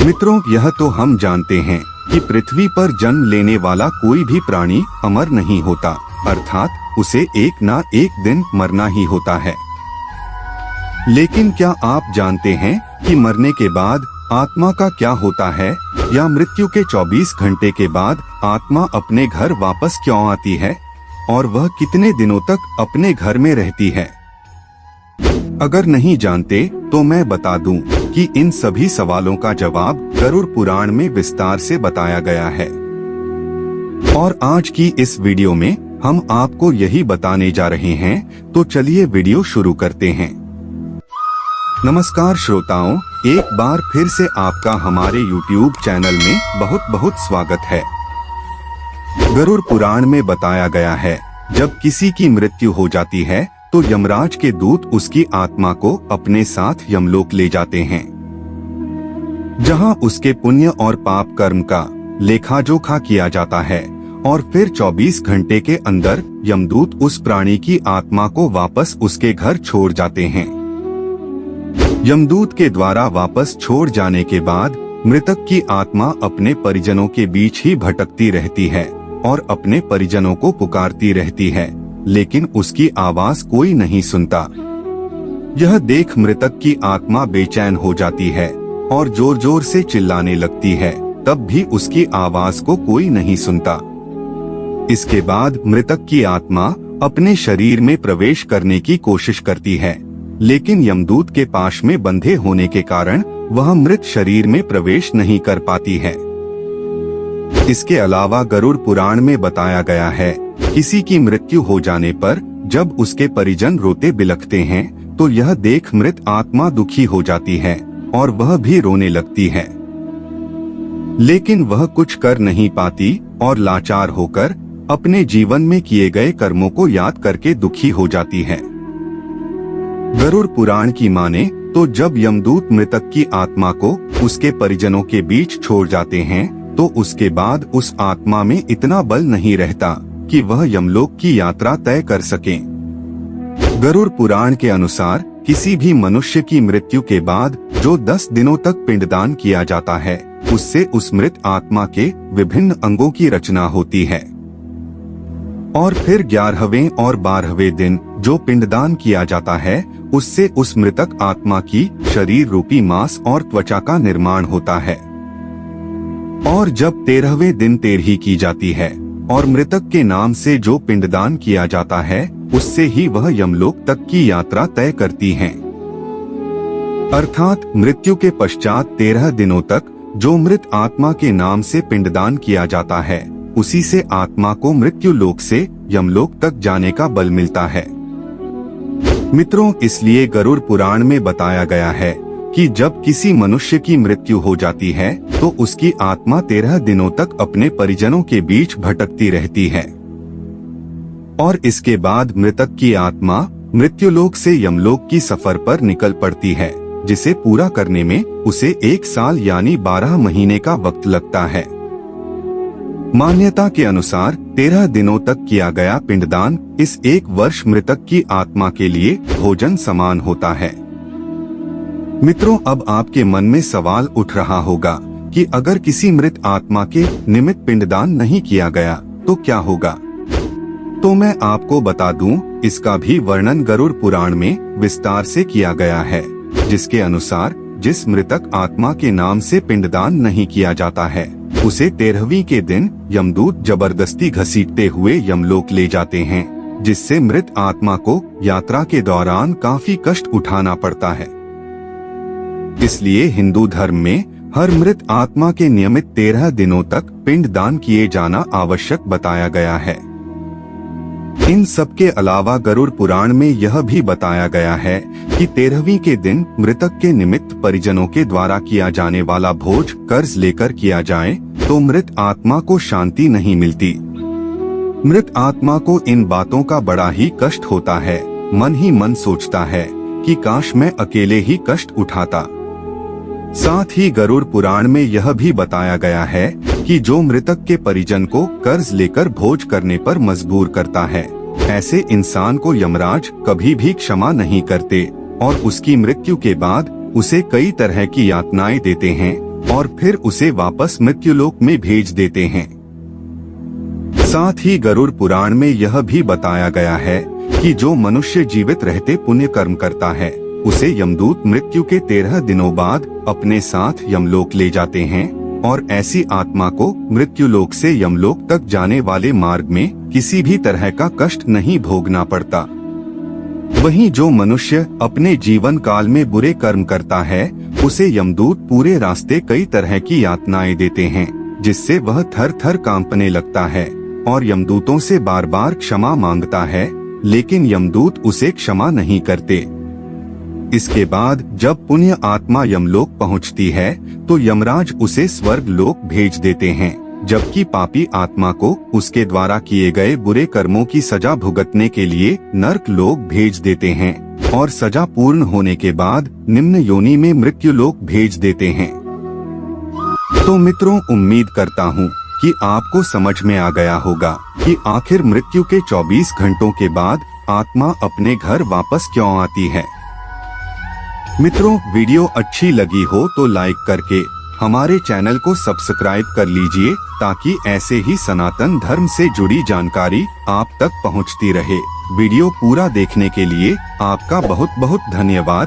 मित्रों, यह तो हम जानते हैं कि पृथ्वी पर जन्म लेने वाला कोई भी प्राणी अमर नहीं होता, अर्थात उसे एक ना एक दिन मरना ही होता है। लेकिन क्या आप जानते हैं कि मरने के बाद आत्मा का क्या होता है, या मृत्यु के 24 घंटे के बाद आत्मा अपने घर वापस क्यों आती है और वह कितने दिनों तक अपने घर में रहती है? अगर नहीं जानते तो मैं बता दूं कि इन सभी सवालों का जवाब गरुड़ पुराण में विस्तार से बताया गया है। और आज की इस वीडियो में हम आपको यही बताने जा रहे हैं, तो चलिए वीडियो शुरू करते हैं। नमस्कार श्रोताओं, एक बार फिर से आपका हमारे YouTube चैनल में बहुत बहुत स्वागत है। गरुड़ पुराण में बताया गया है, जब किसी की मृत्यु हो जाती है तो यमराज के दूत उसकी आत्मा को अपने साथ यमलोक ले जाते हैं, जहां उसके पुण्य और पाप कर्म का लेखा जोखा किया जाता है और फिर 24 घंटे के अंदर यमदूत उस प्राणी की आत्मा को वापस उसके घर छोड़ जाते हैं। यमदूत के द्वारा वापस छोड़ जाने के बाद मृतक की आत्मा अपने परिजनों के बीच ही भटकती रहती है और अपने परिजनों को पुकारती रहती है, लेकिन उसकी आवाज कोई नहीं सुनता। यह देख मृतक की आत्मा बेचैन हो जाती है और जोर जोर से चिल्लाने लगती है, तब भी उसकी आवाज को कोई नहीं सुनता। इसके बाद मृतक की आत्मा अपने शरीर में प्रवेश करने की कोशिश करती है, लेकिन यमदूत के पाश में बंधे होने के कारण वह मृत शरीर में प्रवेश नहीं कर पाती है। इसके अलावा गरुड़ पुराण में बताया गया है, किसी की मृत्यु हो जाने पर जब उसके परिजन रोते बिलखते हैं तो यह देख मृत आत्मा दुखी हो जाती है और वह भी रोने लगती है, लेकिन वह कुछ कर नहीं पाती और लाचार होकर अपने जीवन में किए गए कर्मों को याद करके दुखी हो जाती है। गरुड़ पुराण की माने तो जब यमदूत मृतक की आत्मा को उसके परिजनों के बीच छोड़ जाते हैं तो उसके बाद उस आत्मा में इतना बल नहीं रहता कि वह यमलोक की यात्रा तय कर सके। गरुड़ पुराण के अनुसार किसी भी मनुष्य की मृत्यु के बाद जो 10 दिनों तक पिंडदान किया जाता है, उससे उस मृत आत्मा के विभिन्न अंगों की रचना होती है और फिर 11वें और 12वें दिन जो पिंडदान किया जाता है, उससे उस मृतक आत्मा की शरीर रूपी मांस और त्वचा का निर्माण होता है। और जब 13वें दिन तेरही की जाती है और मृतक के नाम से जो पिंडदान किया जाता है, उससे ही वह यमलोक तक की यात्रा तय करती हैं। अर्थात मृत्यु के पश्चात 13 दिनों तक जो मृत आत्मा के नाम से पिंडदान किया जाता है, उसी से आत्मा को मृत्यु लोक से यमलोक तक जाने का बल मिलता है। मित्रों, इसलिए गरुड़ पुराण में बताया गया है कि जब किसी मनुष्य की मृत्यु हो जाती है तो उसकी आत्मा 13 दिनों तक अपने परिजनों के बीच भटकती रहती है और इसके बाद मृतक की आत्मा मृत्युलोक से यमलोक की सफर पर निकल पड़ती है, जिसे पूरा करने में उसे 1 साल यानी 12 महीने का वक्त लगता है। मान्यता के अनुसार 13 दिनों तक किया गया पिंडदान इस 1 वर्ष मृतक की आत्मा के लिए भोजन समान होता है। मित्रों, अब आपके मन में सवाल उठ रहा होगा कि अगर किसी मृत आत्मा के निमित्त पिंडदान नहीं किया गया तो क्या होगा? तो मैं आपको बता दूं, इसका भी वर्णन गरुड़ पुराण में विस्तार से किया गया है, जिसके अनुसार जिस मृतक आत्मा के नाम से पिंडदान नहीं किया जाता है, उसे 13वीं के दिन यमदूत जबरदस्ती घसीटते हुए यमलोक ले जाते हैं, जिससे मृत आत्मा को यात्रा के दौरान काफी कष्ट उठाना पड़ता है। इसलिए हिंदू धर्म में हर मृत आत्मा के नियमित 13 दिनों तक पिंडदान किए जाना आवश्यक बताया गया है। इन सब के अलावा गरुड़ पुराण में यह भी बताया गया है कि 13वीं के दिन मृतक के निमित्त परिजनों के द्वारा किया जाने वाला भोज कर्ज लेकर किया जाए तो मृत आत्मा को शांति नहीं मिलती। मृत आत्मा को इन बातों का बड़ा ही कष्ट होता है, मन ही मन सोचता है कि काश मैं अकेले ही कष्ट उठाता। साथ ही गरुड़ पुराण में यह भी बताया गया है कि जो मृतक के परिजन को कर्ज लेकर भोज करने पर मजबूर करता है, ऐसे इंसान को यमराज कभी भी क्षमा नहीं करते और उसकी मृत्यु के बाद उसे कई तरह की यातनाएं देते हैं, और फिर उसे वापस मृत्युलोक में भेज देते हैं। साथ ही गरुड़ पुराण में यह भी बताया गया है कि जो मनुष्य जीवित रहते पुण्य कर्म करता है उसे यमदूत मृत्यु के 13 दिनों बाद अपने साथ यमलोक ले जाते हैं और ऐसी आत्मा को मृत्युलोक से यमलोक तक जाने वाले मार्ग में किसी भी तरह का कष्ट नहीं भोगना पड़ता। वहीं जो मनुष्य अपने जीवन काल में बुरे कर्म करता है उसे यमदूत पूरे रास्ते कई तरह की यातनाएं देते हैं, जिससे वह थर थर कांपने लगता है और यमदूतों से बार बार क्षमा मांगता है, लेकिन यमदूत उसे क्षमा नहीं करते। इसके बाद जब पुण्य आत्मा यमलोक पहुंचती है तो यमराज उसे स्वर्ग लोक भेज देते हैं, जबकि पापी आत्मा को उसके द्वारा किए गए बुरे कर्मों की सजा भुगतने के लिए नर्क लोक भेज देते हैं और सजा पूर्ण होने के बाद निम्न योनि में मृत्यु लोक भेज देते हैं। तो मित्रों, उम्मीद करता हूँ कि आपको समझ में आ गया होगा कि आखिर मृत्यु के 24 घंटों के बाद आत्मा अपने घर वापस क्यों आती है। मित्रों, वीडियो अच्छी लगी हो तो लाइक करके हमारे चैनल को सब्सक्राइब कर लीजिए ताकि ऐसे ही सनातन धर्म से जुड़ी जानकारी आप तक पहुंचती रहे। वीडियो पूरा देखने के लिए आपका बहुत बहुत धन्यवाद।